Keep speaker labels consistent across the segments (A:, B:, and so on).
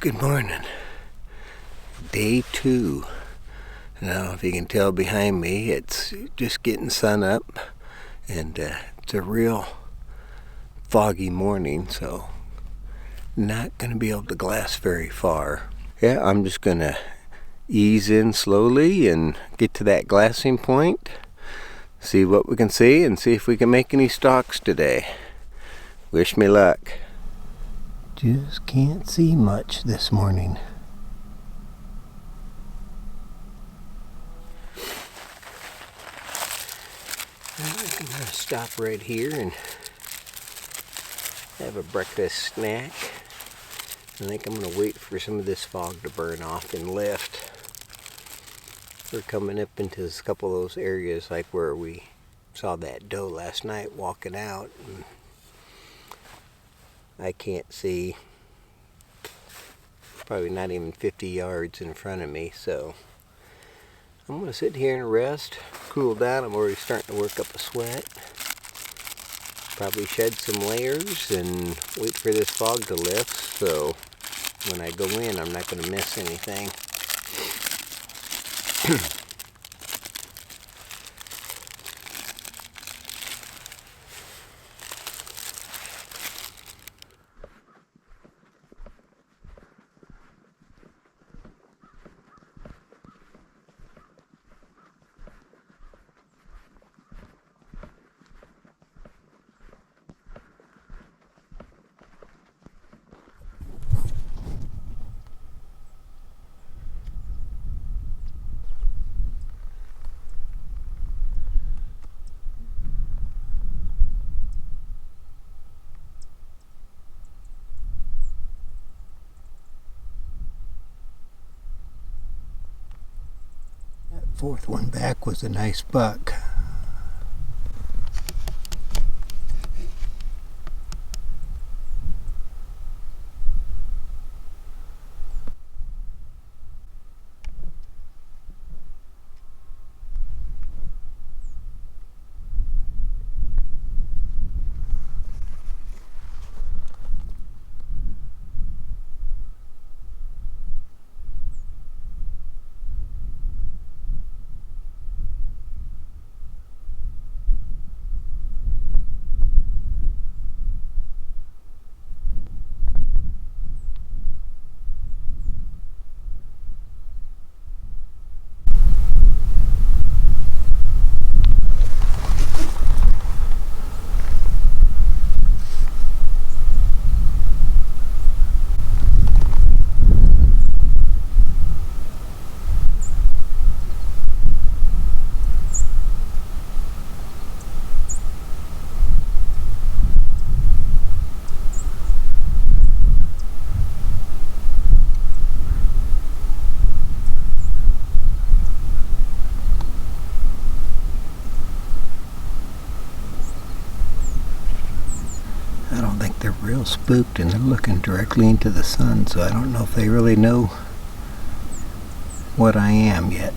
A: Good morning. Day 2. Now, if you can tell behind me, it's just getting sun up, and it's a real foggy morning, so not going to be able to glass very far. Yeah, I'm just going to ease in slowly and get to that glassing point, see what we can see, and see if we can make any stalks today. Wish me luck. Just can't see much this morning. I'm going to stop right here and have a breakfast snack. I think I'm going to wait for some of this fog to burn off and lift. We're coming up into a couple of those areas like where we saw that doe last night walking out. And I can't see probably not even 50 yards in front of me, so I'm going to sit here and rest, cool down. I'm already starting to work up a sweat. Probably shed some layers and wait for this fog to lift, so when I go in I'm not going to miss anything. Fourth one back was a nice buck. I don't think they're real spooked, and they're looking directly into the sun, so I don't know if they really know what I am yet.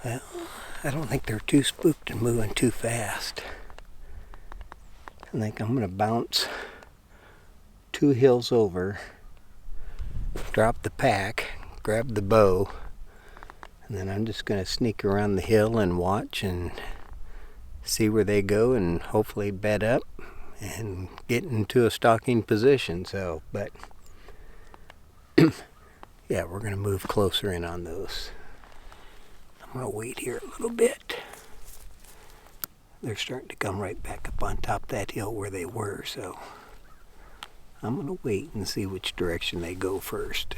A: Well, I don't think they're too spooked and moving too fast. I think I'm going to bounce 2 hills over drop the pack, grab the bow, and then I'm just going to sneak around the hill and watch and see where they go and hopefully bed up and get into a stalking position. So, but yeah, we're going to move closer in on those. I'm going to wait here a little bit. They're starting to come right back up on top of that hill where they were, so I'm going to wait and see which direction they go first.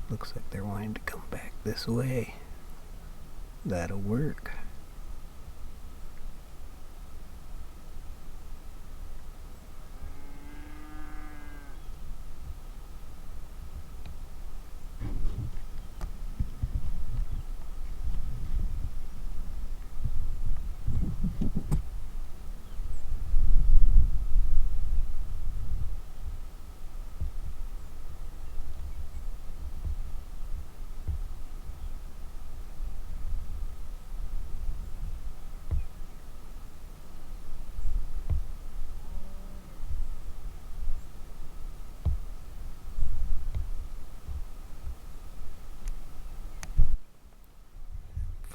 A: Looks like they're wanting to come back this way. That'll work.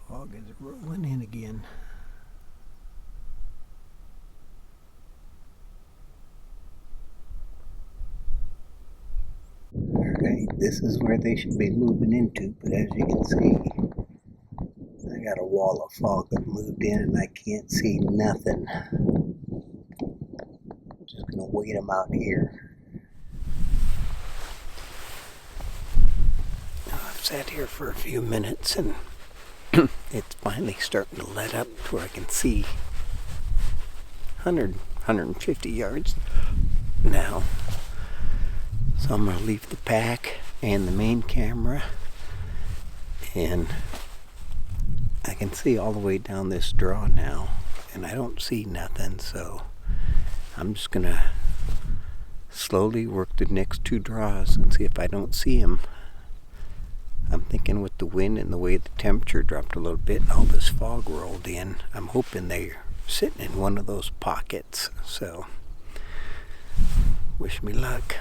A: Fog is rolling in again. Alright, this is where they should be moving into, but as you can see, I got a wall of fog that moved in and I can't see nothing. I'm just going to wait them out here. Now, I've sat here for a few minutes and it's finally starting to let up to where I can see 150 yards now. So I'm going to leave the pack and the main camera, and I can see all the way down this draw now, and I don't see nothing, so I'm just going to slowly work the next two draws and see if I don't see them. I'm thinking with the wind and the way the temperature dropped a little bit and all this fog rolled in, I'm hoping they're sitting in one of those pockets. So, wish me luck.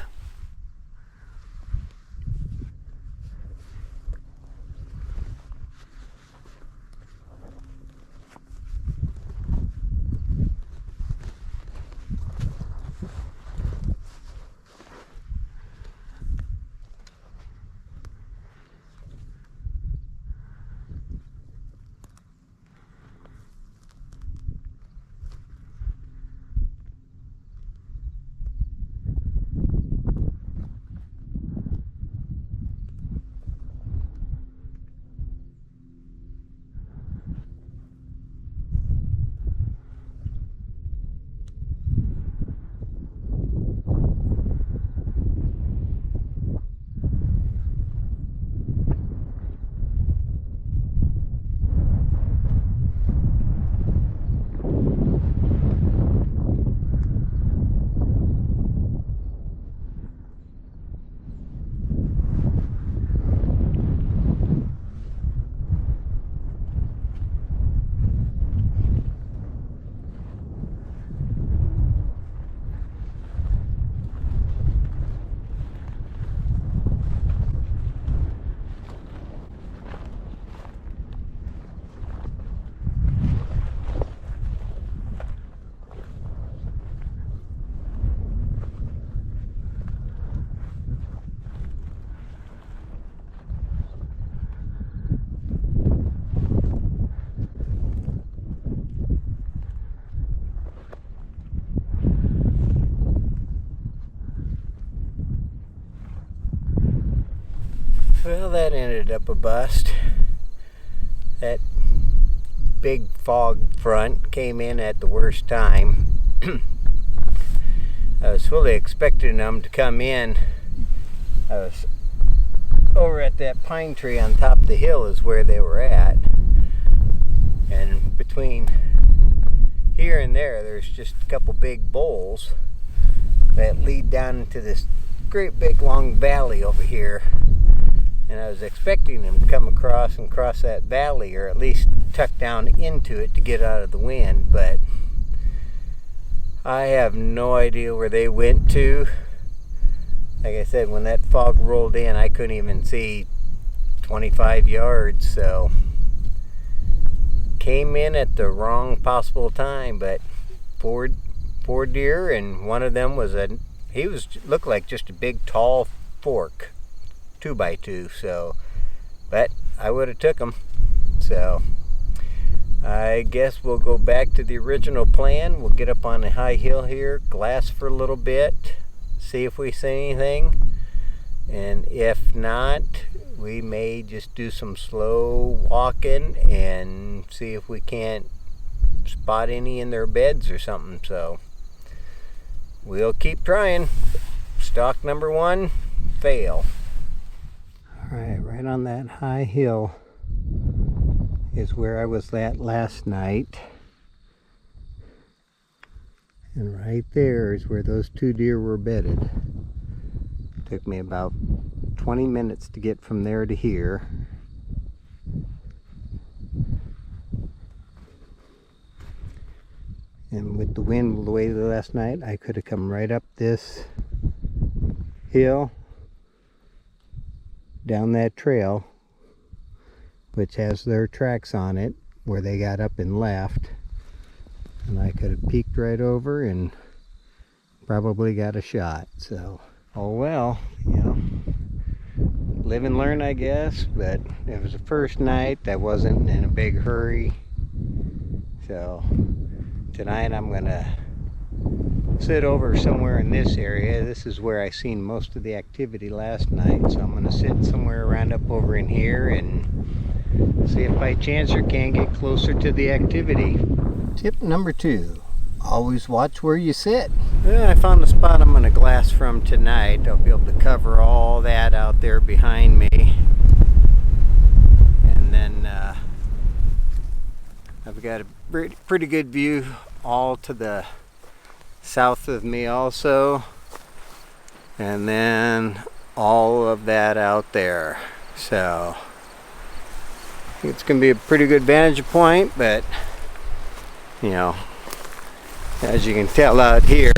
A: Well, that ended up a bust. That big fog front came in at the worst time. I was fully expecting them to come in. I was over at that pine tree on top of the hill is where they were at. And between here and there's just a couple big bowls that lead down into this great big long valley over here. And I was expecting them to come across and cross that valley, or at least tuck down into it to get out of the wind, but I have no idea where they went to. Like I said, when that fog rolled in, I couldn't even see 25 yards, so came in at the wrong possible time. But four deer, and one of them was looked like just a big tall fork, 2x2. So, but I would have took him. So I guess we'll go back to the original plan. We'll get up on a high hill here, glass for a little bit, see if we see anything, and if not, we may just do some slow walking and see if we can't spot any in their beds or something. So we'll keep trying. Stalk number 1, fail. All right on that high hill is where I was at last night, and right there is where those 2 deer were bedded. Took me about 20 minutes to get from there to here. And with the wind the way last night, I could have come right up this hill, down that trail, which has their tracks on it, where they got up and left, and I could have peeked right over and probably got a shot. So, oh well, live and learn, I guess. But it was the first night. I wasn't in a big hurry, so tonight I'm gonna sit over somewhere in this area. This is where I seen most of the activity last night, so I'm gonna sit somewhere around up over in here and see if by chance or can get closer to the activity. Tip number 2, always watch where you sit. Well, I found the spot I'm going to glass from tonight. I'll be able to cover all that out there behind me. And then I've got a pretty good view all to the south of me also. And then all of that out there. So it's going to be a pretty good vantage point, but as you can tell out here,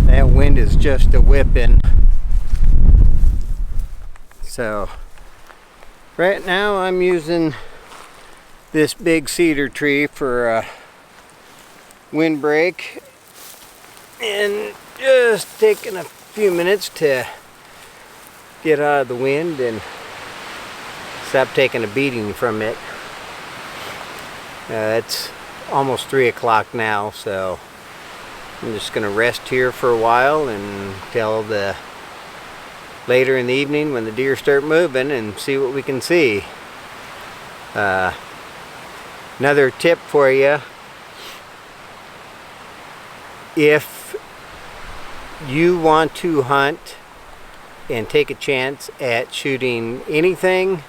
A: that wind is just a whipping. So right now I'm using this big cedar tree for a windbreak, and just taking a few minutes to get out of the wind and stop taking a beating from it. It's almost 3 o'clock now, so I'm just going to rest here for a while until later in the evening when the deer start moving, and see what we can see. Another tip for you: if you want to hunt and take a chance at shooting anything,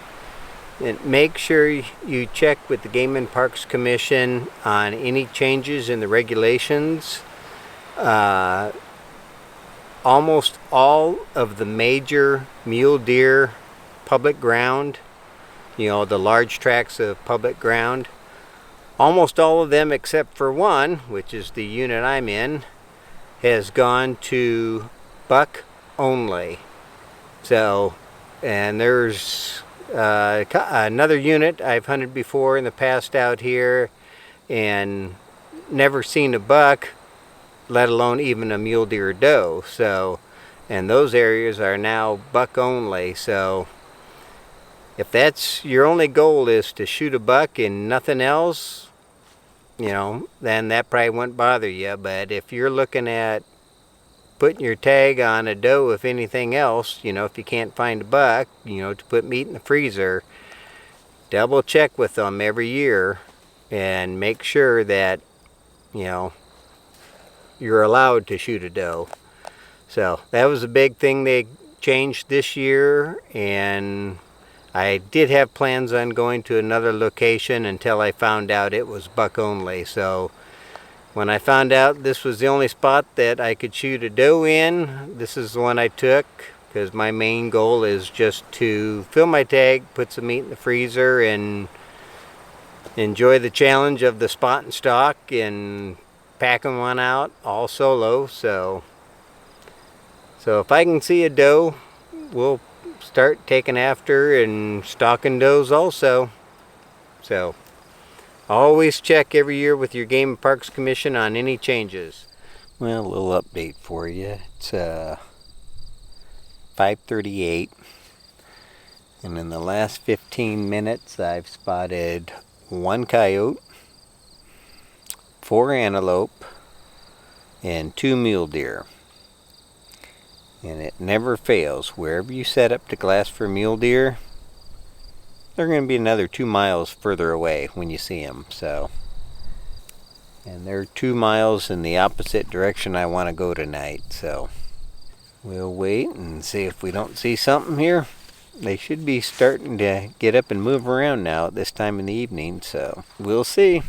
A: and make sure you check with the Game and Parks Commission on any changes in the regulations. Almost all of the major mule deer public ground, the large tracts of public ground, almost all of them except for one, which is the unit I'm in, has gone to buck only. So, and there's another unit I've hunted before in the past out here and never seen a buck, let alone even a mule deer doe. So, and those areas are now buck only. So if that's your only goal, is to shoot a buck and nothing else, then that probably won't bother you. But if you're looking at putting your tag on a doe, if anything else, if you can't find a buck, to put meat in the freezer, double check with them every year and make sure that, you're allowed to shoot a doe. So that was a big thing they changed this year, and I did have plans on going to another location until I found out it was buck only. So when I found out this was the only spot that I could shoot a doe in, this is the one I took, because my main goal is just to fill my tag, put some meat in the freezer, and enjoy the challenge of the spot and stock and packing one out all solo. So if I can see a doe, we'll start taking after and stalking does also. So always check every year with your Game and Parks Commission on any changes. Well, a little update for you. It's 5:38, and in the last 15 minutes I've spotted 1 coyote, 4 antelope, and 2 mule deer. And it never fails. Wherever you set up to glass for mule deer, they're going to be another 2 miles further away when you see them. So, and they're 2 miles in the opposite direction I want to go tonight. So we'll wait and see if we don't see something here. They should be starting to get up and move around now at this time in the evening. So we'll see.